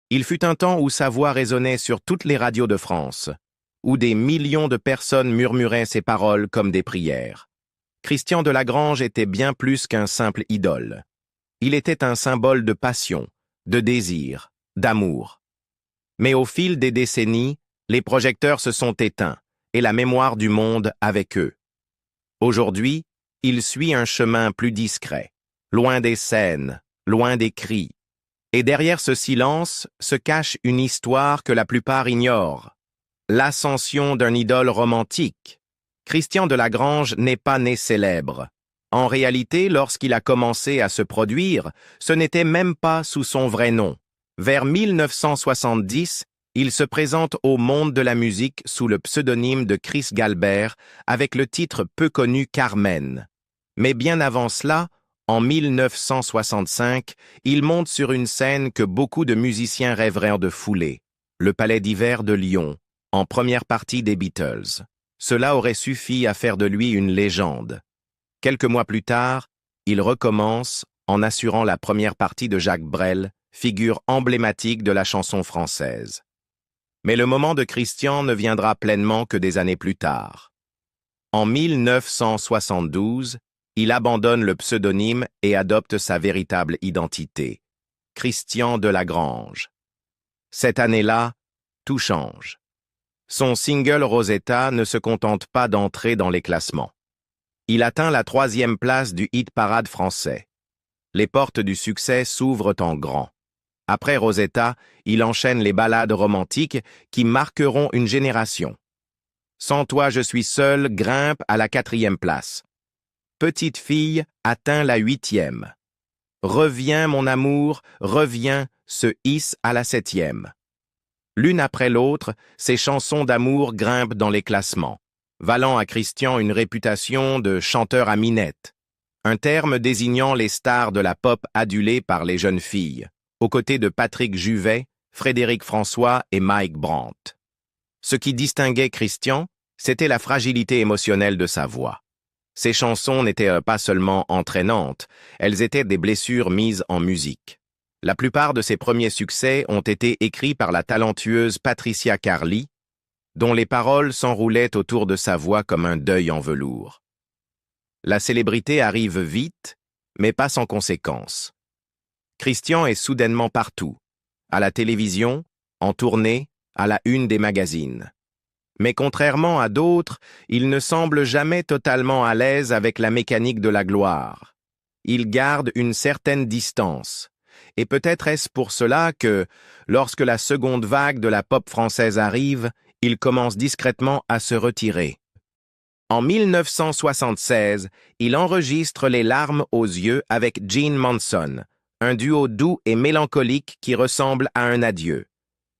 Il fut un temps où sa voix résonnait sur toutes les radios de France, où des millions de personnes murmuraient ses paroles comme des prières. Christian de Lagrange était bien plus qu'un simple idole. Il était un symbole de passion, de désir, d'amour. Mais au fil des décennies, les projecteurs se sont éteints, et la mémoire du monde avec eux. Aujourd'hui, il suit un chemin plus discret, loin des scènes, loin des cris. Et derrière ce silence se cache une histoire que la plupart ignorent. L'ascension d'un idole romantique. Christian de Lagrange n'est pas né célèbre. En réalité, lorsqu'il a commencé à se produire, ce n'était même pas sous son vrai nom. Vers 1970, il se présente au monde de la musique sous le pseudonyme de Chris Galbert avec le titre peu connu Carmen. Mais bien avant cela, en 1965, il monte sur une scène que beaucoup de musiciens rêveraient de fouler, le Palais d'Hiver de Lyon, en première partie des Beatles. Cela aurait suffi à faire de lui une légende. Quelques mois plus tard, il recommence en assurant la première partie de Jacques Brel, figure emblématique de la chanson française. Mais le moment de Christian ne viendra pleinement que des années plus tard. En 1972, il abandonne le pseudonyme et adopte sa véritable identité, Christian de Lagrange. Cette année-là, tout change. Son single Rosetta ne se contente pas d'entrer dans les classements. Il atteint la 3e place du hit-parade français. Les portes du succès s'ouvrent en grand. Après Rosetta, il enchaîne les ballades romantiques qui marqueront une génération. Sans toi je suis seul grimpe à la 4e place. Petite fille atteint la 8e. Reviens mon amour, reviens se hisse à la 7e. L'une après l'autre, ces chansons d'amour grimpent dans les classements, valant à Christian une réputation de chanteur à minette, un terme désignant les stars de la pop adulées par les jeunes filles, aux côtés de Patrick Juvet, Frédéric François et Mike Brandt. Ce qui distinguait Christian, c'était la fragilité émotionnelle de sa voix. Ses chansons n'étaient pas seulement entraînantes, elles étaient des blessures mises en musique. La plupart de ses premiers succès ont été écrits par la talentueuse Patricia Carly, dont les paroles s'enroulaient autour de sa voix comme un deuil en velours. La célébrité arrive vite, mais pas sans conséquences. Christian est soudainement partout, à la télévision, en tournée, à la une des magazines. Mais contrairement à d'autres, il ne semble jamais totalement à l'aise avec la mécanique de la gloire. Il garde une certaine distance. Et peut-être est-ce pour cela que, lorsque la seconde vague de la pop française arrive, il commence discrètement à se retirer. En 1976, il enregistre Les larmes aux yeux avec Gene Manson, un duo doux et mélancolique qui ressemble à un adieu.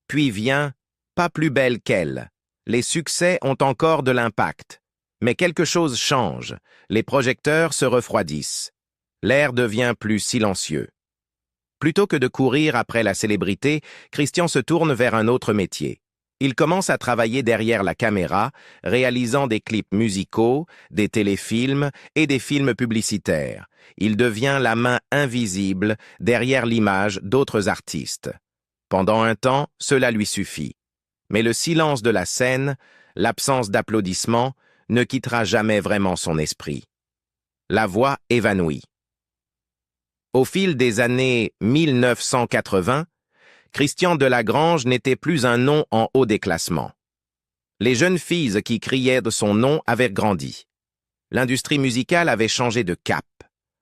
Puis vient Pas plus belle qu'elle. Les succès ont encore de l'impact. Mais quelque chose change, les projecteurs se refroidissent. L'air devient plus silencieux. Plutôt que de courir après la célébrité, Christian se tourne vers un autre métier. Il commence à travailler derrière la caméra, réalisant des clips musicaux, des téléfilms et des films publicitaires. Il devient la main invisible derrière l'image d'autres artistes. Pendant un temps, cela lui suffit. Mais le silence de la scène, l'absence d'applaudissements, ne quittera jamais vraiment son esprit. La voix évanouie. Au fil des années 1980, Christian de Lagrange n'était plus un nom en haut des classements. Les jeunes filles qui criaient de son nom avaient grandi. L'industrie musicale avait changé de cap.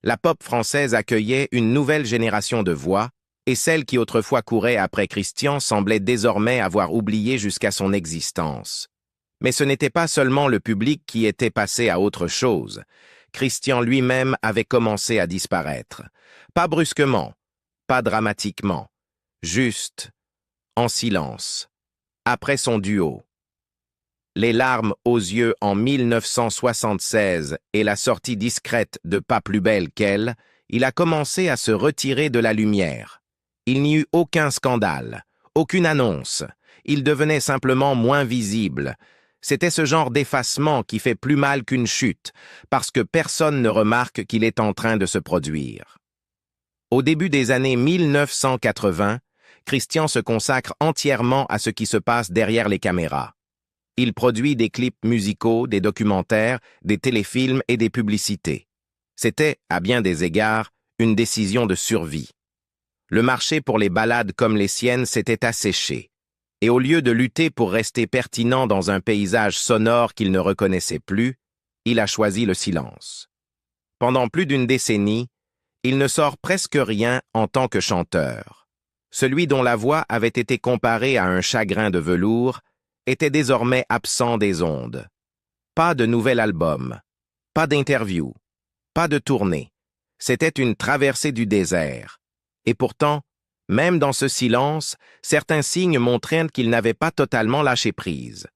La pop française accueillait une nouvelle génération de voix, et celles qui autrefois couraient après Christian semblaient désormais avoir oublié jusqu'à son existence. Mais ce n'était pas seulement le public qui était passé à autre chose. Christian lui-même avait commencé à disparaître. Pas brusquement, pas dramatiquement, juste, en silence, après son duo. Les larmes aux yeux en 1976 et la sortie discrète de Pas plus belle qu'elle, il a commencé à se retirer de la lumière. Il n'y eut aucun scandale, aucune annonce. Il devenait simplement moins visible. C'était ce genre d'effacement qui fait plus mal qu'une chute, parce que personne ne remarque qu'il est en train de se produire. Au début des années 1980, Christian se consacre entièrement à ce qui se passe derrière les caméras. Il produit des clips musicaux, des documentaires, des téléfilms et des publicités. C'était, à bien des égards, une décision de survie. Le marché pour les ballades comme les siennes s'était asséché, et au lieu de lutter pour rester pertinent dans un paysage sonore qu'il ne reconnaissait plus, il a choisi le silence. Pendant plus d'une décennie, il ne sort presque rien en tant que chanteur. Celui dont la voix avait été comparée à un chagrin de velours était désormais absent des ondes. Pas de nouvel album, pas d'interview, pas de tournée. C'était une traversée du désert. Et pourtant, même dans ce silence, certains signes montraient qu'il n'avait pas totalement lâché prise.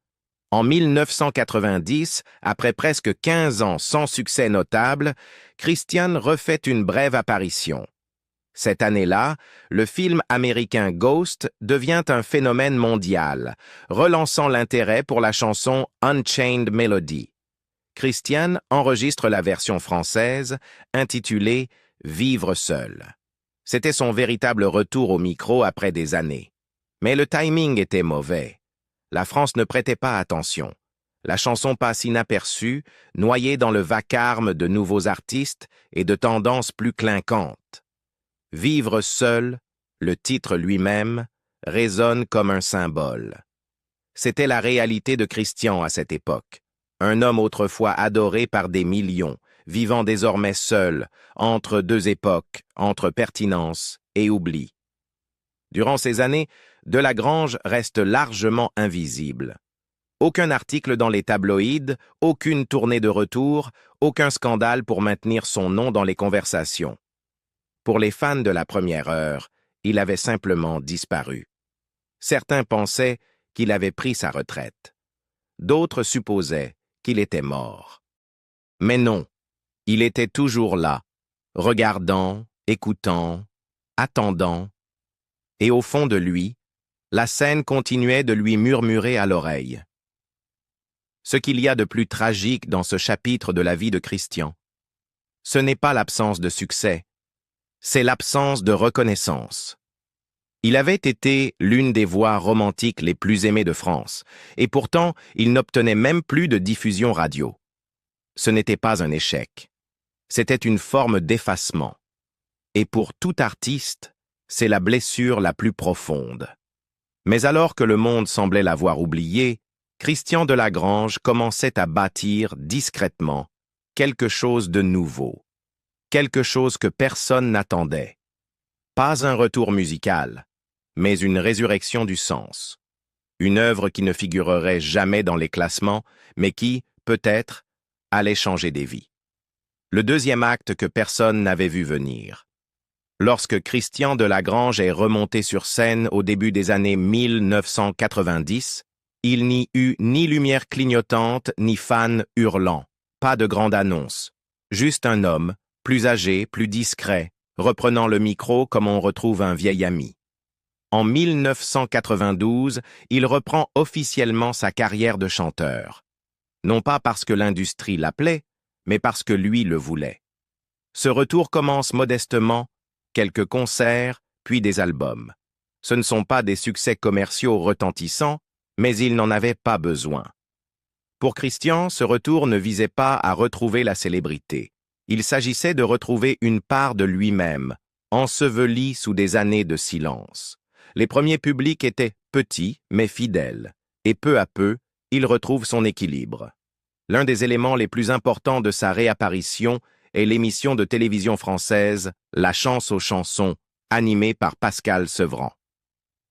En 1990, après presque 15 ans sans succès notable, Christian refait une brève apparition. Cette année-là, le film américain Ghost devient un phénomène mondial, relançant l'intérêt pour la chanson Unchained Melody. Christian enregistre la version française, intitulée « Vivre seul ». C'était son véritable retour au micro après des années. Mais le timing était mauvais. La France ne prêtait pas attention. La chanson passe inaperçue, noyée dans le vacarme de nouveaux artistes et de tendances plus clinquantes. Vivre seul, le titre lui-même, résonne comme un symbole. C'était la réalité de Christian à cette époque. Un homme autrefois adoré par des millions, vivant désormais seul, entre deux époques, entre pertinence et oubli. Durant ces années, Delagrange reste largement invisible. Aucun article dans les tabloïds, aucune tournée de retour, aucun scandale pour maintenir son nom dans les conversations. Pour les fans de la première heure, il avait simplement disparu. Certains pensaient qu'il avait pris sa retraite. D'autres supposaient qu'il était mort. Mais non, il était toujours là, regardant, écoutant, attendant. Et au fond de lui, la scène continuait de lui murmurer à l'oreille. Ce qu'il y a de plus tragique dans ce chapitre de la vie de Christian, ce n'est pas l'absence de succès, c'est l'absence de reconnaissance. Il avait été l'une des voix romantiques les plus aimées de France, et pourtant il n'obtenait même plus de diffusion radio. Ce n'était pas un échec, c'était une forme d'effacement. Et pour tout artiste, c'est la blessure la plus profonde. Mais alors que le monde semblait l'avoir oublié, Christian Delagrange commençait à bâtir discrètement quelque chose de nouveau, quelque chose que personne n'attendait. Pas un retour musical, mais une résurrection du sens. Une œuvre qui ne figurerait jamais dans les classements, mais qui, peut-être, allait changer des vies. Le deuxième acte que personne n'avait vu venir. Lorsque Christian Delagrange est remonté sur scène au début des années 1990, il n'y eut ni lumière clignotante, ni fans hurlants. Pas de grande annonce. Juste un homme, plus âgé, plus discret, reprenant le micro comme on retrouve un vieil ami. En 1992, il reprend officiellement sa carrière de chanteur. Non pas parce que l'industrie l'appelait, mais parce que lui le voulait. Ce retour commence modestement, quelques concerts, puis des albums. Ce ne sont pas des succès commerciaux retentissants, mais il n'en avait pas besoin. Pour Christian, ce retour ne visait pas à retrouver la célébrité. Il s'agissait de retrouver une part de lui-même, ensevelie sous des années de silence. Les premiers publics étaient petits, mais fidèles, et peu à peu, il retrouve son équilibre. L'un des éléments les plus importants de sa réapparition est l'émission de télévision française La Chance aux chansons, animée par Pascal Sevran.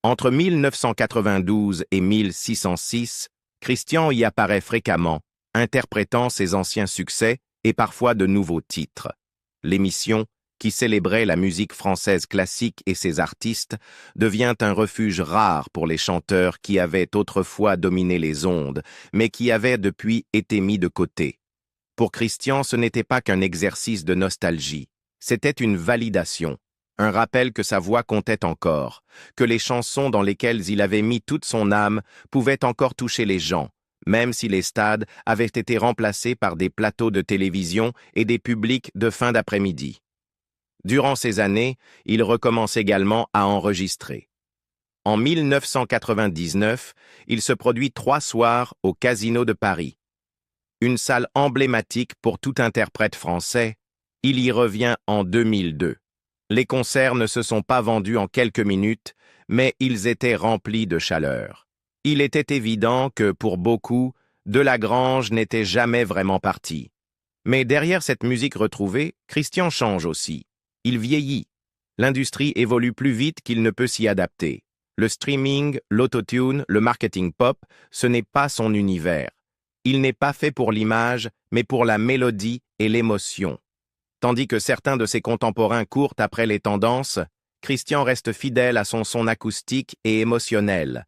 Entre 1992 et 1606, Christian y apparaît fréquemment, interprétant ses anciens succès et parfois de nouveaux titres. L'émission, qui célébrait la musique française classique et ses artistes, devient un refuge rare pour les chanteurs qui avaient autrefois dominé les ondes, mais qui avaient depuis été mis de côté. Pour Christian, ce n'était pas qu'un exercice de nostalgie, c'était une validation, un rappel que sa voix comptait encore, que les chansons dans lesquelles il avait mis toute son âme pouvaient encore toucher les gens, même si les stades avaient été remplacés par des plateaux de télévision et des publics de fin d'après-midi. Durant ces années, il recommence également à enregistrer. En 1999, il se produit 3 soirs au Casino de Paris. Une salle emblématique pour tout interprète français. Il y revient en 2002. Les concerts ne se sont pas vendus en quelques minutes, mais ils étaient remplis de chaleur. Il était évident que, pour beaucoup, Delagrange n'était jamais vraiment parti. Mais derrière cette musique retrouvée, Christian change aussi. Il vieillit. L'industrie évolue plus vite qu'il ne peut s'y adapter. Le streaming, l'autotune, le marketing pop, ce n'est pas son univers. Il n'est pas fait pour l'image, mais pour la mélodie et l'émotion. Tandis que certains de ses contemporains courent après les tendances, Christian reste fidèle à son son acoustique et émotionnel.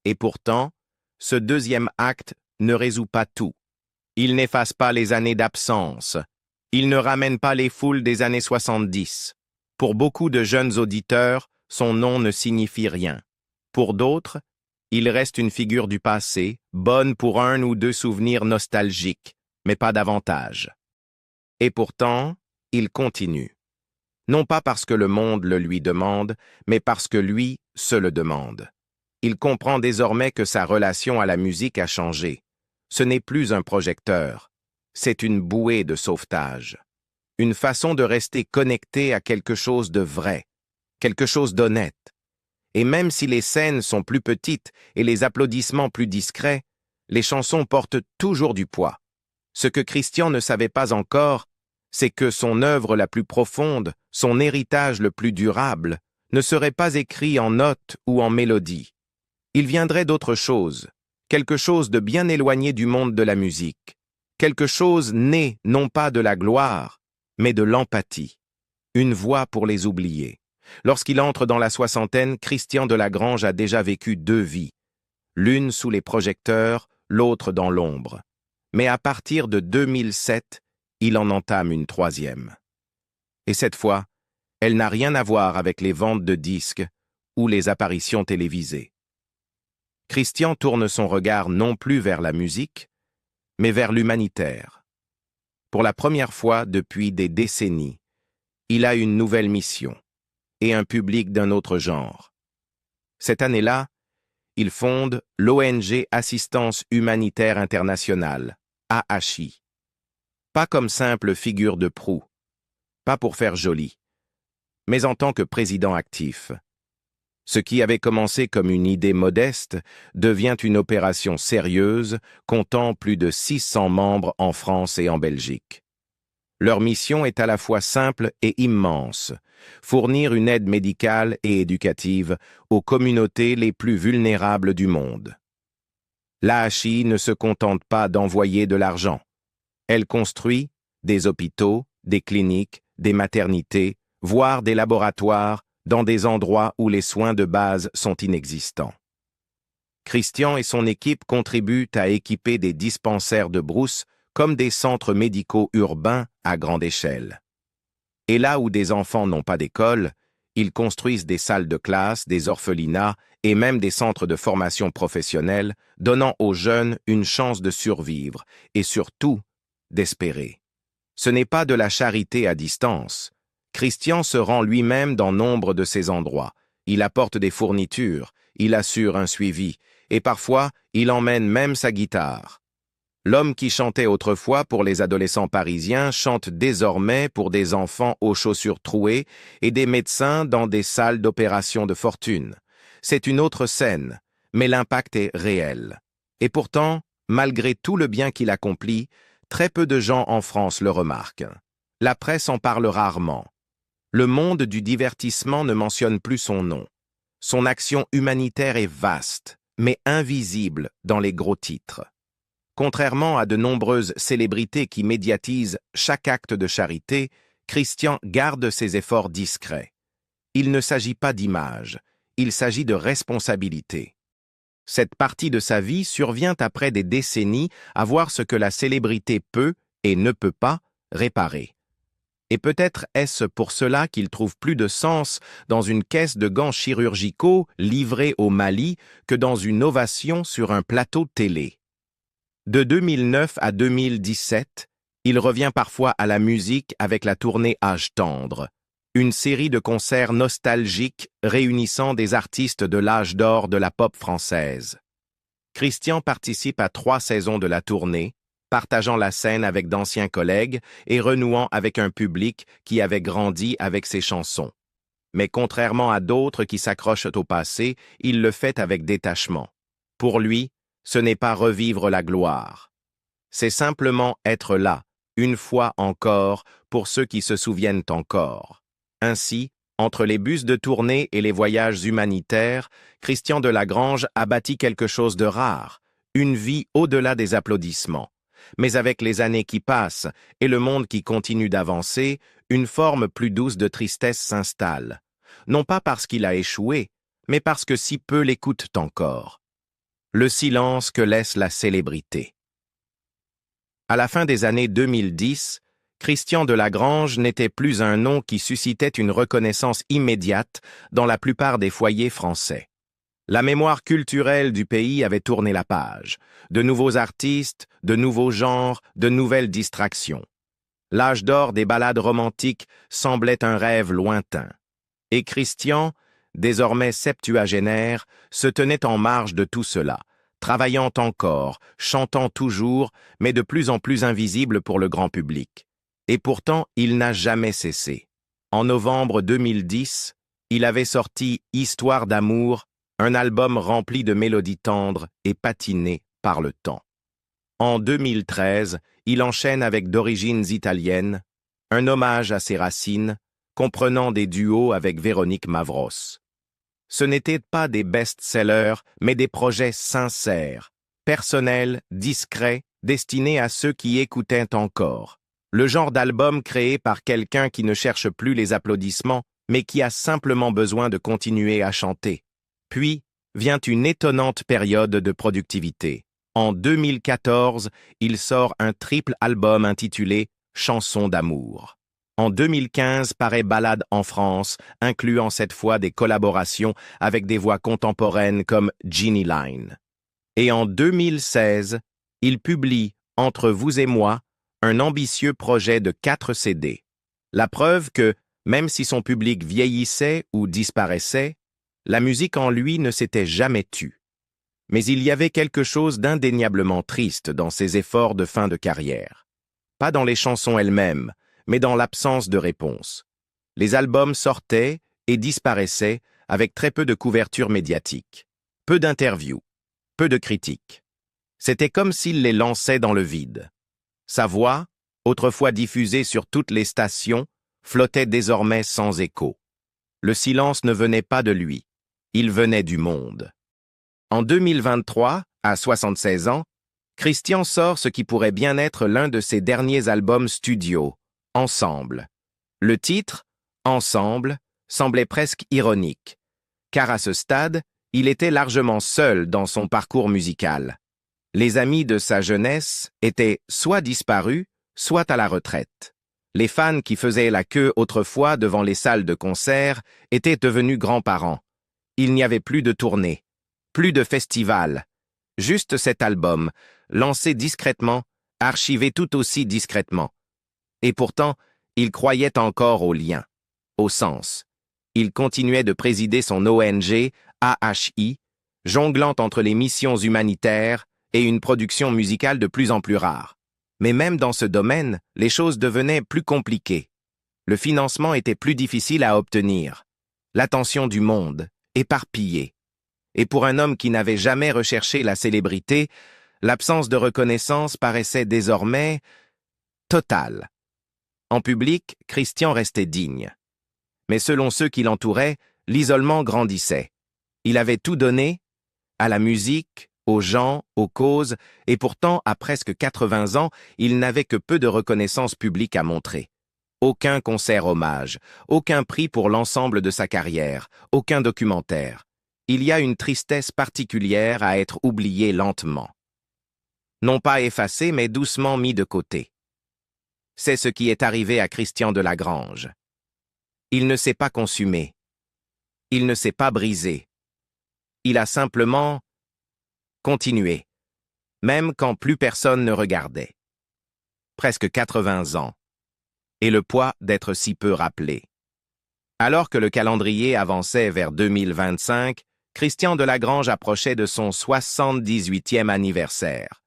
Et pourtant, ce deuxième acte ne résout pas tout. Il n'efface pas les années d'absence. Il ne ramène pas les foules des années 70. Pour beaucoup de jeunes auditeurs, son nom ne signifie rien. Pour d'autres, il reste une figure du passé, bonne pour 1 ou 2 souvenirs nostalgiques, mais pas davantage. Et pourtant, il continue. Non pas parce que le monde le lui demande, mais parce que lui se le demande. Il comprend désormais que sa relation à la musique a changé. Ce n'est plus un projecteur, c'est une bouée de sauvetage. Une façon de rester connecté à quelque chose de vrai, quelque chose d'honnête. Et même si les scènes sont plus petites et les applaudissements plus discrets, les chansons portent toujours du poids. Ce que Christian ne savait pas encore, c'est que son œuvre la plus profonde, son héritage le plus durable, ne serait pas écrit en notes ou en mélodies. Il viendrait d'autre chose, quelque chose de bien éloigné du monde de la musique, quelque chose né non pas de la gloire, mais de l'empathie, une voix pour les oubliés. Lorsqu'il entre dans la soixantaine, Christian Delagrange a déjà vécu 2 vies, l'une sous les projecteurs, l'autre dans l'ombre. Mais à partir de 2007, il en entame une 3e. Et cette fois, elle n'a rien à voir avec les ventes de disques ou les apparitions télévisées. Christian tourne son regard non plus vers la musique, mais vers l'humanitaire. Pour la première fois depuis des décennies, il a une nouvelle mission et un public d'un autre genre. Cette année-là, il fonde l'ONG Assistance Humanitaire Internationale, AHI. Pas comme simple figure de proue, pas pour faire joli, mais en tant que président actif. Ce qui avait commencé comme une idée modeste devient une opération sérieuse, comptant plus de 600 membres en France et en Belgique. Leur mission est à la fois simple et immense, fournir une aide médicale et éducative aux communautés les plus vulnérables du monde. L'AHI ne se contente pas d'envoyer de l'argent. Elle construit des hôpitaux, des cliniques, des maternités, voire des laboratoires dans des endroits où les soins de base sont inexistants. Christian et son équipe contribuent à équiper des dispensaires de brousse comme des centres médicaux urbains à grande échelle. Et là où des enfants n'ont pas d'école, ils construisent des salles de classe, des orphelinats et même des centres de formation professionnelle, donnant aux jeunes une chance de survivre et surtout d'espérer. Ce n'est pas de la charité à distance. Christian se rend lui-même dans nombre de ces endroits. Il apporte des fournitures, il assure un suivi, et parfois il emmène même sa guitare. L'homme qui chantait autrefois pour les adolescents parisiens chante désormais pour des enfants aux chaussures trouées et des médecins dans des salles d'opération de fortune. C'est une autre scène, mais l'impact est réel. Et pourtant, malgré tout le bien qu'il accomplit, très peu de gens en France le remarquent. La presse en parle rarement. Le monde du divertissement ne mentionne plus son nom. Son action humanitaire est vaste, mais invisible dans les gros titres. Contrairement à de nombreuses célébrités qui médiatisent chaque acte de charité, Christian garde ses efforts discrets. Il ne s'agit pas d'image, il s'agit de responsabilité. Cette partie de sa vie survient après des décennies à voir ce que la célébrité peut et ne peut pas réparer. Et peut-être est-ce pour cela qu'il trouve plus de sens dans une caisse de gants chirurgicaux livrée au Mali que dans une ovation sur un plateau télé. De 2009 à 2017, il revient parfois à la musique avec la tournée Âge tendre. une série de concerts nostalgiques réunissant des artistes de l'âge d'or de la pop française. Christian participe à 3 saisons de la tournée, partageant la scène avec d'anciens collègues et renouant avec un public qui avait grandi avec ses chansons. Mais contrairement à d'autres qui s'accrochent au passé, il le fait avec détachement. Pour lui, ce n'est pas revivre la gloire. C'est simplement être là, une fois encore, pour ceux qui se souviennent encore. Ainsi, entre les bus de tournée et les voyages humanitaires, Christian Delagrange a bâti quelque chose de rare, une vie au-delà des applaudissements. Mais avec les années qui passent et le monde qui continue d'avancer, une forme plus douce de tristesse s'installe. Non pas parce qu'il a échoué, mais parce que si peu l'écoutent encore. Le silence que laisse la célébrité. À la fin des années 2010, Christian Delagrange n'était plus un nom qui suscitait une reconnaissance immédiate dans la plupart des foyers français. La mémoire culturelle du pays avait tourné la page. De nouveaux artistes, de nouveaux genres, de nouvelles distractions. L'âge d'or des ballades romantiques semblait un rêve lointain. Et Christian, désormais septuagénaire, se tenait en marge de tout cela, travaillant encore, chantant toujours, mais de plus en plus invisible pour le grand public. Et pourtant, il n'a jamais cessé. En novembre 2010, il avait sorti Histoire d'amour, un album rempli de mélodies tendres et patinées par le temps. En 2013, il enchaîne avec D'origines italiennes, un hommage à ses racines, comprenant des duos avec Véronique Mavros. Ce n'étaient pas des best-sellers, mais des projets sincères, personnels, discrets, destinés à ceux qui écoutaient encore. Le genre d'album créé par quelqu'un qui ne cherche plus les applaudissements, mais qui a simplement besoin de continuer à chanter. Puis vient une étonnante période de productivité. En 2014, il sort un triple album intitulé « Chansons d'amour ». En 2015 paraît Ballade en France, incluant cette fois des collaborations avec des voix contemporaines comme Ginny Line. Et en 2016, il publie Entre vous et moi, un ambitieux projet de 4 CD. La preuve que, même si son public vieillissait ou disparaissait, la musique en lui ne s'était jamais tue. Mais il y avait quelque chose d'indéniablement triste dans ses efforts de fin de carrière. Pas dans les chansons elles-mêmes, mais dans l'absence de réponse. Les albums sortaient et disparaissaient avec très peu de couverture médiatique, peu d'interviews, peu de critiques. C'était comme s'il les lançait dans le vide. Sa voix, autrefois diffusée sur toutes les stations, flottait désormais sans écho. Le silence ne venait pas de lui, il venait du monde. En 2023, à 76 ans, Christian sort ce qui pourrait bien être l'un de ses derniers albums studio, Ensemble. Le titre, Ensemble, semblait presque ironique, car à ce stade, il était largement seul dans son parcours musical. Les amis de sa jeunesse étaient soit disparus, soit à la retraite. Les fans qui faisaient la queue autrefois devant les salles de concert étaient devenus grands-parents. Il n'y avait plus de tournée, plus de festival, juste cet album, lancé discrètement, archivé tout aussi discrètement. Et pourtant, il croyait encore au lien, au sens. Il continuait de présider son ONG, AHI, jonglant entre les missions humanitaires et une production musicale de plus en plus rare. Mais même dans ce domaine, les choses devenaient plus compliquées. Le financement était plus difficile à obtenir. L'attention du monde, éparpillée. Et pour un homme qui n'avait jamais recherché la célébrité, l'absence de reconnaissance paraissait désormais totale. En public, Christian restait digne. Mais selon ceux qui l'entouraient, l'isolement grandissait. Il avait tout donné, à la musique, aux gens, aux causes, et pourtant, à presque 80 ans, il n'avait que peu de reconnaissance publique à montrer. Aucun concert hommage, aucun prix pour l'ensemble de sa carrière, aucun documentaire. Il y a une tristesse particulière à être oublié lentement. Non pas effacé, mais doucement mis de côté. C'est ce qui est arrivé à Christian Delagrange. Il ne s'est pas consumé. Il ne s'est pas brisé. Il a simplement continué, même quand plus personne ne regardait. Presque 80 ans. Et le poids d'être si peu rappelé. Alors que le calendrier avançait vers 2025, Christian Delagrange approchait de son 78e anniversaire.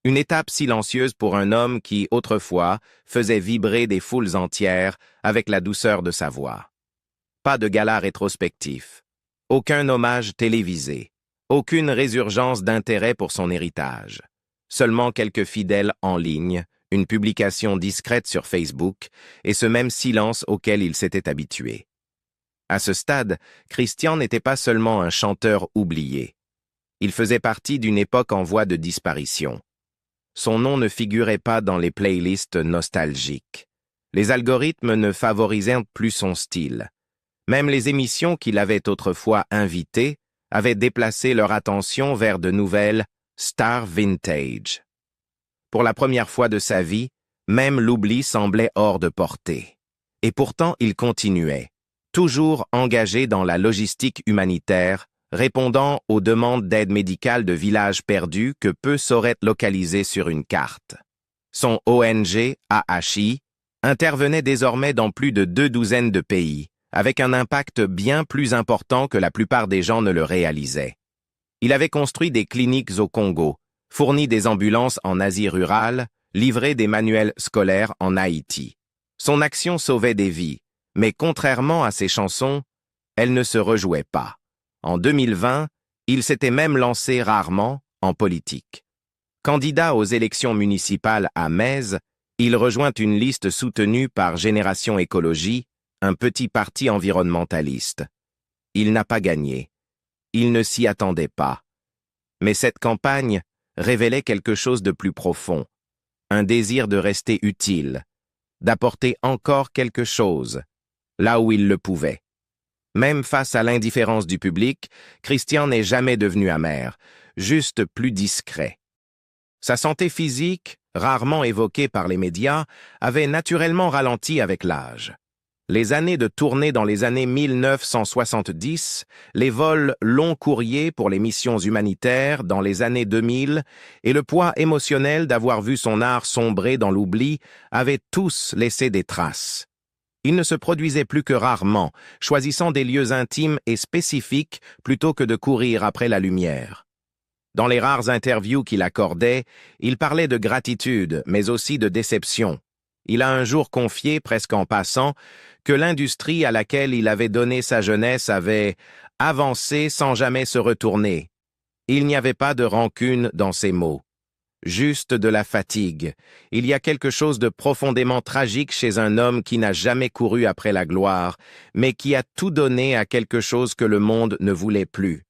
Une étape silencieuse pour un homme qui, autrefois, faisait vibrer des foules entières avec la douceur de sa voix. Pas de gala rétrospectif, aucun hommage télévisé, aucune résurgence d'intérêt pour son héritage. Seulement quelques fidèles en ligne, une publication discrète sur Facebook et ce même silence auquel il s'était habitué. À ce stade, Christian n'était pas seulement un chanteur oublié. Il faisait partie d'une époque en voie de disparition. Son nom ne figurait pas dans les playlists nostalgiques. Les algorithmes ne favorisaient plus son style. Même les émissions qu'il avait autrefois invitées avaient déplacé leur attention vers de nouvelles stars vintage. Pour la première fois de sa vie, même l'oubli semblait hors de portée. Et pourtant, il continuait, toujours engagé dans la logistique humanitaire, répondant aux demandes d'aide médicale de villages perdus que peu sauraient localiser sur une carte. Son ONG, AHI, intervenait désormais dans plus de 12 de pays, avec un impact bien plus important que la plupart des gens ne le réalisaient. Il avait construit des cliniques au Congo, fourni des ambulances en Asie rurale, livré des manuels scolaires en Haïti. Son action sauvait des vies, mais contrairement à ses chansons, elle ne se rejouait pas. En 2020, il s'était même lancé rarement en politique. Candidat aux élections municipales à Metz, il rejoint une liste soutenue par Génération Écologie, un petit parti environnementaliste. Il n'a pas gagné. Il ne s'y attendait pas. Mais cette campagne révélait quelque chose de plus profond, un désir de rester utile, d'apporter encore quelque chose, là où il le pouvait. Même face à l'indifférence du public, Christian n'est jamais devenu amer, juste plus discret. Sa santé physique, rarement évoquée par les médias, avait naturellement ralenti avec l'âge. Les années de tournée dans les années 1970, les vols long courriers pour les missions humanitaires dans les années 2000 et le poids émotionnel d'avoir vu son art sombrer dans l'oubli avaient tous laissé des traces. Il ne se produisait plus que rarement, choisissant des lieux intimes et spécifiques plutôt que de courir après la lumière. Dans les rares interviews qu'il accordait, il parlait de gratitude, mais aussi de déception. Il a un jour confié, presque en passant, que l'industrie à laquelle il avait donné sa jeunesse avait avancé sans jamais se retourner. Il n'y avait pas de rancune dans ses mots. Juste de la fatigue. Il y a quelque chose de profondément tragique chez un homme qui n'a jamais couru après la gloire, mais qui a tout donné à quelque chose que le monde ne voulait plus.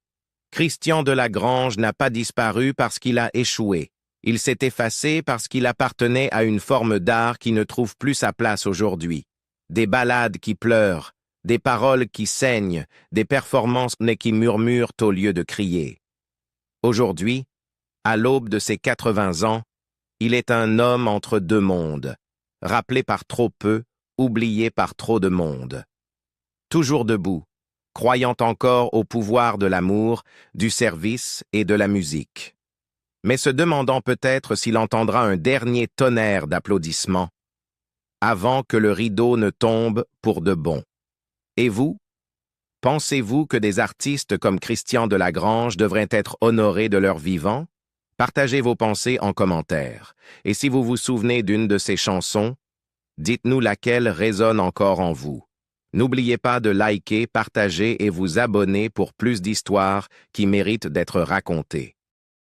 Christian Delagrange n'a pas disparu parce qu'il a échoué. Il s'est effacé parce qu'il appartenait à une forme d'art qui ne trouve plus sa place aujourd'hui. Des ballades qui pleurent, des paroles qui saignent, des performances qui murmurent au lieu de crier. Aujourd'hui, à l'aube de ses 80 ans, il est un homme entre deux mondes, rappelé par trop peu, oublié par trop de monde. Toujours debout, croyant encore au pouvoir de l'amour, du service et de la musique. Mais se demandant peut-être s'il entendra un dernier tonnerre d'applaudissements avant que le rideau ne tombe pour de bon. Et vous? Pensez-vous que des artistes comme Christian Delagrange devraient être honorés de leur vivant? Partagez vos pensées en commentaire. Et si vous vous souvenez d'une de ces chansons, dites-nous laquelle résonne encore en vous. N'oubliez pas de liker, partager et vous abonner pour plus d'histoires qui méritent d'être racontées.